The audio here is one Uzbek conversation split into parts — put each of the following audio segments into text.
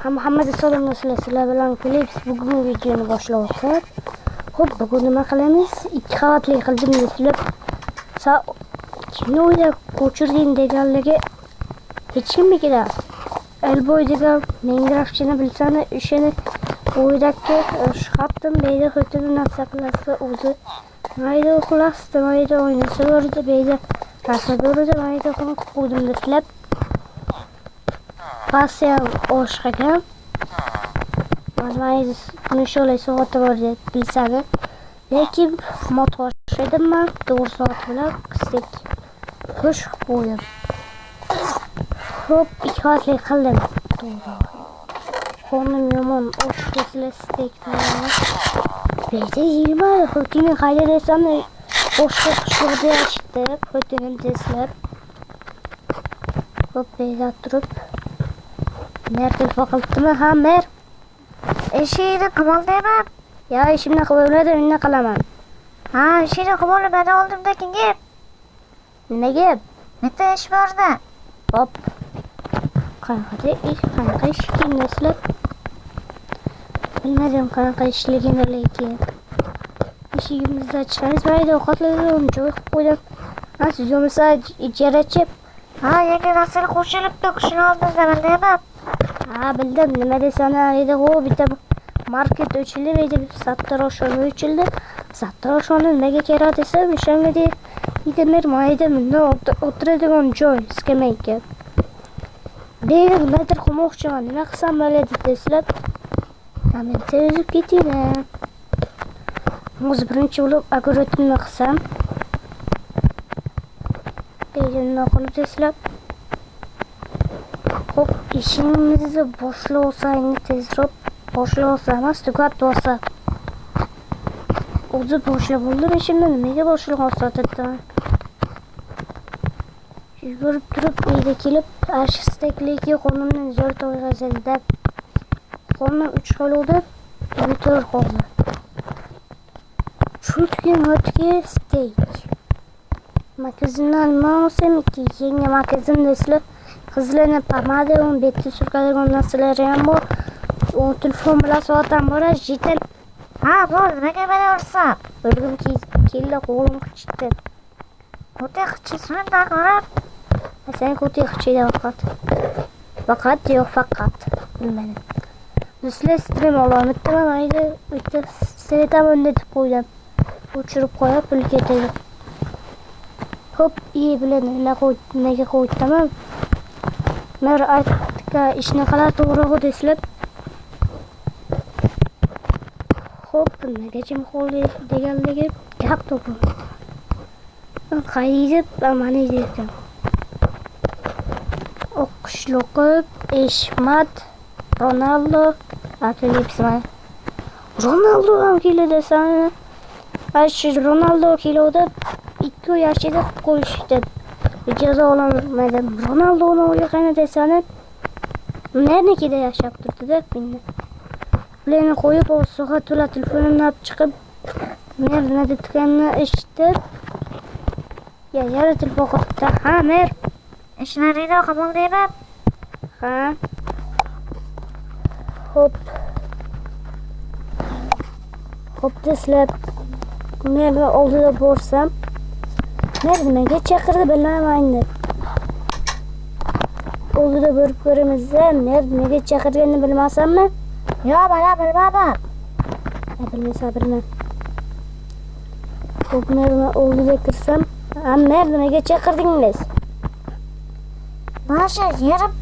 Muhammad sallallohu alayhi vasallam bilan Philips bugun videoni boshlayapmiz. Xo'p, bugun nima qilamiz? 2 qavatli qildim deslab. Kimni o'ylab ko'chirding deganligi hech kimga kerak. Elboy degan Minecraft'chini bilsani, ishini o'ydakka chiqardim, beyda xo'tini narsa qilasa o'zi. Mayda uxlasdi, mayda o'ynasa o'rdi, beyda rasm ko'rdi, mayda qo'ydim deslab. Pasiyam o'shqagan. Mayda buni sho'lay soati bor deb bilsani. Lekin motor shedimman, 4 soat bilan qisdik. Xush qo'ydim. Xo'p, 2 qavatli qildim. Qo'nim yomon, o'shqaslar stekman. Beyda yilmadi, xo'tini qayda desam, o'shqa qishloqda yashdi, xo'tinim deslab. Xo'p, beyda turib mer telefon qildimi? Ha, mer. Ishingni qilolmayman. Ya, ishimni qilolmadim, nima qilaman? Ha, ishingni qilolmadim oldimda gap. Nima gap? Bitta ish borda. Hop. Qanaqa ish kimdaslab? Bilmadim qanaqa ishligini lekin. Ishimizdan chiqamiz, mayda ovqatlarni joy qilib qo'ydim. Ha, siz bo'lmasa ijarachi. Ha, yangi narsa qo'shilibdi, qushni oldimda bilmayman. Ha, bildim, nima desani edi, u bitta market ochildi, edi, sartaroshxona ochildi. Sartaroshxona nimaga kerak desam, o'shanga deydi, mayda bundan o'tiradigan joy, skameyka. Beyda nimadir qilmoqchiman, nima qilsam bo'ladi deslab, men tezib ketdim. O'zi birinchi bo'lib огородimni qilsam, beyda nima qilib deslab. Hop, ishimizni boshlasa, tezroq boshlasa emas, tugatib olsa. O'zi boshlab bo'ldim, ishimni nimaga boshlag'ansa dedim. Yugurib turib uyga kelib, arshistakligi qo'limni zo'r to'yg'azildi. Qo'lim 3 xil bo'ldi, 4 qoldi. Chutki steak. Magazindan olsam, yangi magazin deslar. Qizlarning pomada, betni surkadigan narsalari ham bor. Telefon bilan soat ham bor, jetel. Ha, bor, nimaga beraversan? O'rgim kella qo'lim qichdi. O'ta qichishini qarab. Sen qo'ti qichida faqat yo'q faqat bilmadim. Do'stlar stream olamitman, mayda bitta setam o'nda deb qo'ydim. O'chirib qo'yib pul ketadi. Hop, iyi bilan nimaga qo'ydim? Mer aytga ishni qilib to'g'ri deslab. Hop, nimaga jim qo'ydi deganligi gap to'g'ri. Qaydi amani dedim. O'qishloqib, Eshmat, Ronaldo, Philipsman. Ronaldo ham keldi desani. Ashi Ronaldo keldi, 2 yoshida qo'yishdi. Jazo olmadim. Ronaldo'ni o'yqani desani. Nernikida yashab turdi-da, endi. Bilan qo'yib, so'g'a to'la telefonimni olib chiqib, men nima deganini eshitib, yana telefon qildi. Ha, mer. Ishlaringni qabul deyman. Ha. Hop deslab, men oldida borsam, men nimaga chaqirdi bilmayman endi. Oldida borib ko'ramiz-da, men nimaga chaqirganini bilmasammi? Yo, bala bilmadim. Bilmasa. Hop, men oldida kirsam, men nimaga chaqirdingiz? Nasha yerib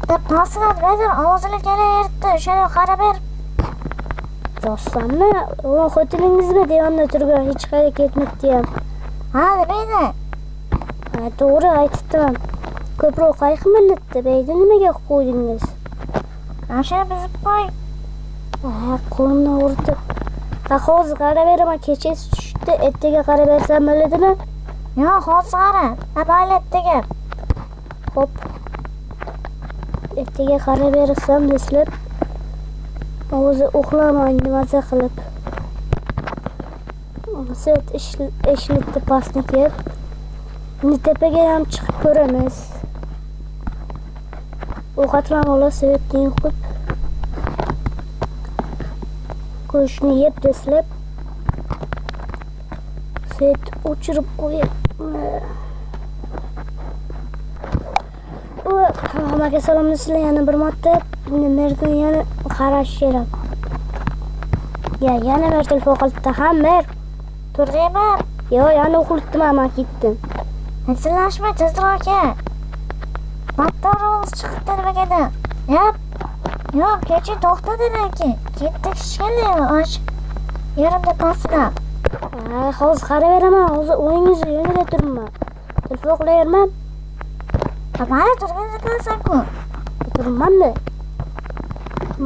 deb tasirlar berdi, ovozini kelayirdi, o'shani qarab ber. Rostdanmi? O xotiningizmi deyonda turgan, hech qayerga ketmadi ham. Ha, demaydi. Ha, to'g'ri aytibdim. Ko'proq qayqimillatdi, beyda nimaga qo'ydingiz? Nasha bizib qo'y. Ha, qo'limni urdi. Ha, hozir qarab beraman, kechasi tushdi, ertaga qarab bersam bo'ladimi? Yo, hozir qara. Abaylatdagi. Hop. Ertaga qarab bersam deslab. O'zi uxlamayman nimaza qilib. Soat ishlatdi pastni kelib. Tepaga ham chiqib ko'ramiz. Ovqatlan ola soatdan qo'yib go'shtni yeb deslab set o'chirib qo'yib hammaga salomlar sizlar yana bir marta merdan yana qarash kerak. Yana mer telefon qilibdi. Ha mer turg'ayman. Yo yana uxlatdim men ketdim. Hazillashma Jazir aka. Battarimiz chiqibdi nimagada. Yo'q, kecha to'xtadi lekin. Ketdik shikali osh. Yarimda pastlab. Hozir qaraveraman. Hozir o'yingizni yonida turibman. Telefon qilaverman. Mana turgan ekansan-ku. Turibmanmi?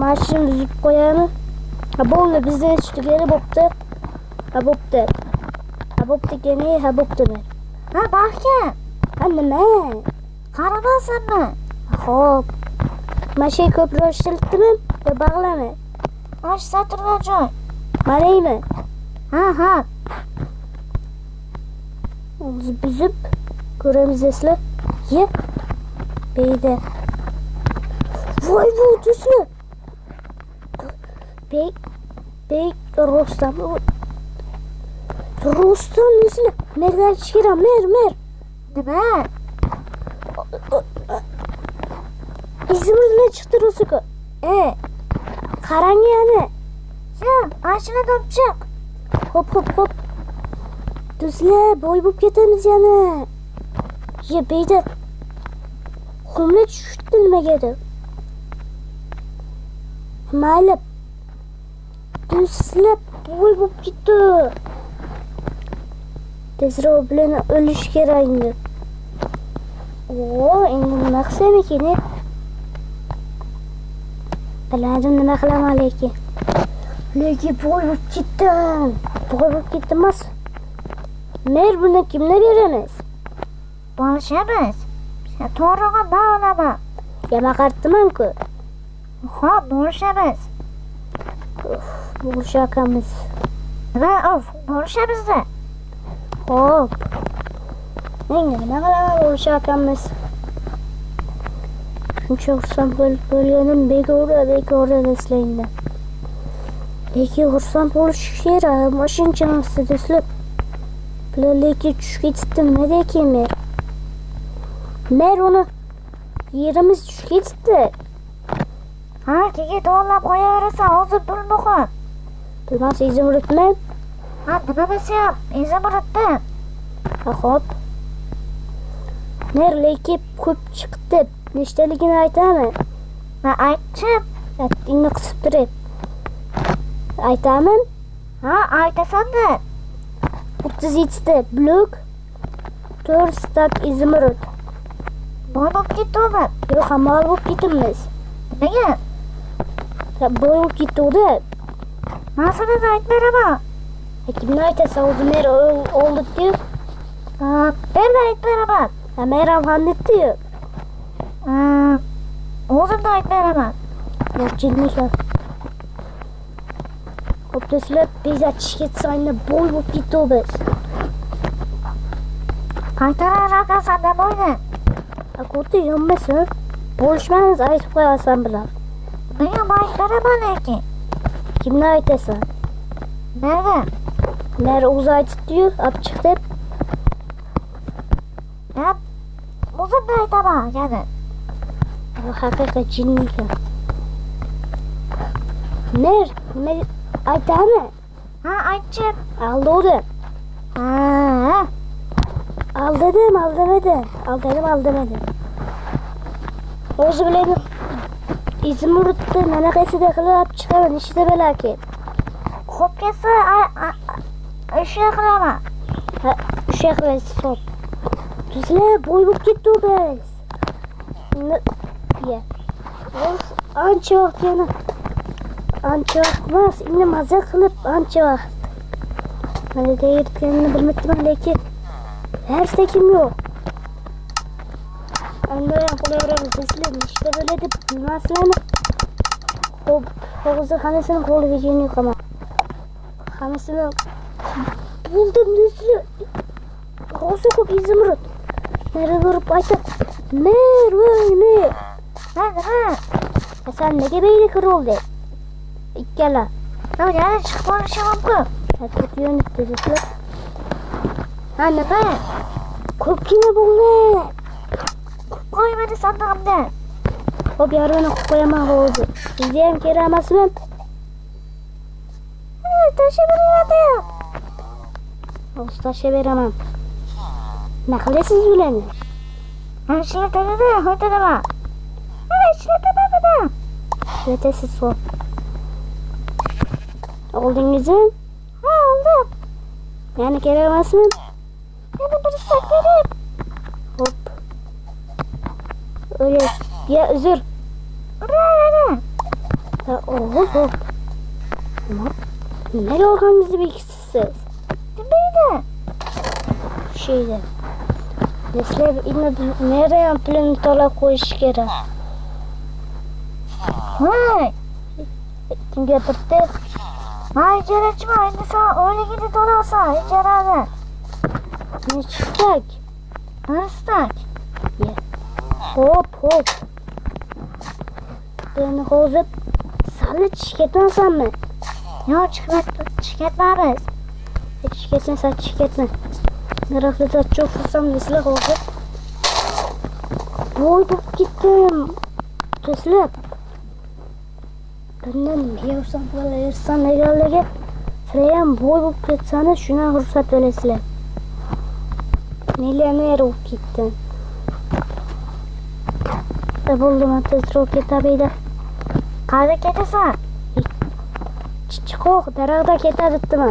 Mashinani buzib qo'yamiz. Bo'ldi, bizda tushdigani bo'pti. Bo'pti keni, bo'pti men. Baxka. Nima? Qaramaysanmi? Xo'p. Mashina ko'proq ishlatdimi? Yo bog'lami? Oshsa turgan joy. Manaymi? Ha. O'zi buzib ko'ramiz sizlar. Beyda. Voy bu do'stlar. Bey Rustam sizlar. Merdan chiqaram, mer. Nima? Izimizdan chiqdi Rusuko. Qarang yana. Mashina topchiq. Hop. Do'stlar, boy bo'lib ketamiz yana. Beyda. Qumga tushdi nimagadir. Mayli. Do'stlar, boy bo'lib ketdi. Tezroq bilan o'lish kerak endi. Endi nima qilsam ekan? Biladim nima qilaman lekin. Lekin boy bo'lib ketdim. Boy bo'lib ketdimmas. Mer buni kimga beramiz? Bo'lishamiz. To'g'riga bog'lama. Yana qartdim-ku. Xo'p, bo'lishamiz. Bo'lishamiz. Bo'lishamiz-da. Xo'p. Menga nima qilaman bo'lishamiz. Shuncha xursand bo'lganim bekor eslaydi. Lekin xursand bo'lish kerak. Mashinchamiz do'stlar. Lekin tushib ketdi nima deykin mer? Mer uni yerimiz tushib ketdi. Keyin to'g'irlab qo'yaverasan, hozir bilmoqon. Bilmas Izimurudmi? Nima bo'lsa-ham Izimurudda. Xo'p. Mer lekin ko'p chiqdi. Nechtaligini aytaman? Aytchim. Inni qisib turib. Aytaman? Aytasan-da. 37 ta blok 4 stak Izimurud. Boy bo'lib ketdimi? Yo'q, hamma bo'lib ketamiz. Nega? Boy bo'lib ketdi-da. Masalada aytmayman. Kimni aytasan? O'zi mer oldi-ku. Ben aytmayman. Mer ham handetdi-yu. O'zimda aytmayman. Yo'qchiliklar. O'ttislar bezatish ketsangda boy bo'lib ketdi biz. Qaytararakasan deb o'yla. Ko'rdi yonmasin. Bo'lishmaymiz, aytib qo'yasan bilan. Nega aytmayman lekin? Kimni aytasan? Nerga? Mer o'zi aytdi-yu, olib chiq deb. O'zimda aytaman, yana. Bu haqiqiy jinnikan. Mer, nima aytami? Aytchim. Aldim. Aldamadim. O'zi bilan Izimurudni manaqasida qilib chiqaman, ishda belaki. Xo'p kelsa, o'sha qilaman. O'sha qilasiz, xo'p. Sizlar boy bo'lib ketdi biz. Ancha vaqt yana. Ancha vaqt emas, endi maza qilib ancha vaqt. Mana deyotganini bilmayman, lekin hech kim yo'q. Endi ham qilaveramiz, sizlar ishda bo'ladi deb bilmaslarmi? Xo'p, hozir hammasini qo'liga jini qo'yaman. Hammasini bo'ldim do'stlar. Hozir ko'p Izimurud. Nega ko'rib aytib, mer. Nima? Sen nega beyda kiroldi? Ikkala. yana chiqib qolishi mumkin. Hatta yonib dedizlar. Ha nima? Ko'pgina bo'ldi. Qo'y meni sandig'imda. Hop yarmini qo'yib qo'yaman hozir. Sizga ham kerak emasmi? Tashlab beraman. Hozir tashlab beraman. Nima qilasiz ularni? Mana ishlatadida, xo'jadama. Mana ishlataman. Ishlatasiz hop. Oldingizmi? Ha, oldim. Yana kerak emasmi? Yana bir sak berib. Hop. Öyle. Ya uzr. Ura. Hop. Nimaga orqangizni bekitasiz? Nima? Şeyde. Sizlar nereye pulini to'lab qo'yish kerak? Voy. Kim gapirdi? Voy, ijarachiman, endi sen oyligini to'lasan, ijarani. Necha stak? Birstak. Hop. Beni hozir sali chiqib ketmasanmi? Yo'q, chiqyapmiz. Chiqib ketma. Narxlarda çok fursam nesler hozir. Voy bo'lib ketdim. Do'stlar. Bundan yevsam bo'laversan egallarga. Sizlar ham boy bo'lib ketsangiz, shundan ruxsat belasizlar. Millioner bo'lib ketdim. Bo'ldim, tezroq ketaveydi. Qayerga ketasan? Chiqoq daraxtda ketadimi?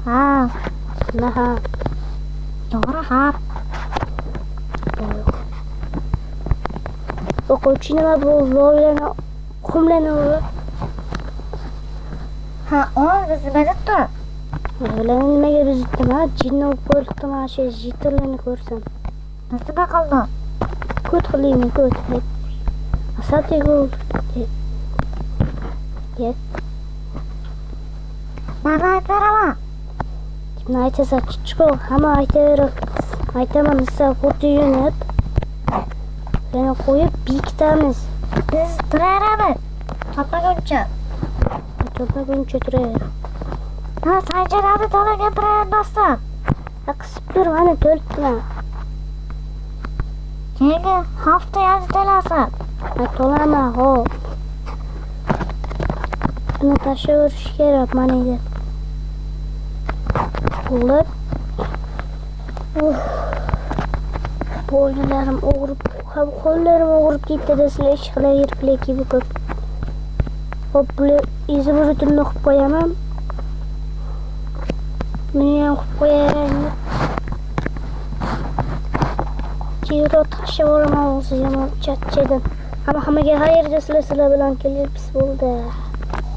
Ha. Naha. To'g'ri, ha. O'quvchi nima bu loylarni qumlarni Ha, biz nima debdi? Ularni nimaga buzitdim? Ha, jinni bo'lib qo'rqdim, ha, shu jitirlarni ko'rsam. Nima qilding? Ko't qilaymi, ko't. Asatego. Mana aytaraman. Kimni aytasan? Chiqoq, hamma aytaverib. Aytaman, siz xuddi yunib. Beni qo'yib bekitamiz. Biz turaveramiz. Topmaguncha. Topmaguncha turaver. Ha, sanjarani to'lagan turavermasdan. Qisib tur, mana to'libman. Keyingi hafta yana to'lasan. To'laman, hop. Buni tashlayverish kerak mana edi. Bo'lib. Bo'yinlarim og'rib, qo'llarim og'rib ketdi desizlar, ish qilaverib lekin ko'p. Hop, bular izoburitimni qilib qo'yaman. Buni ham qilib qo'yaman. Keyinroq tashlab yuboraman, o'zi yomon charchadim. Hammaga xayr desizlar, sizlar bilan kelib bo'ldi.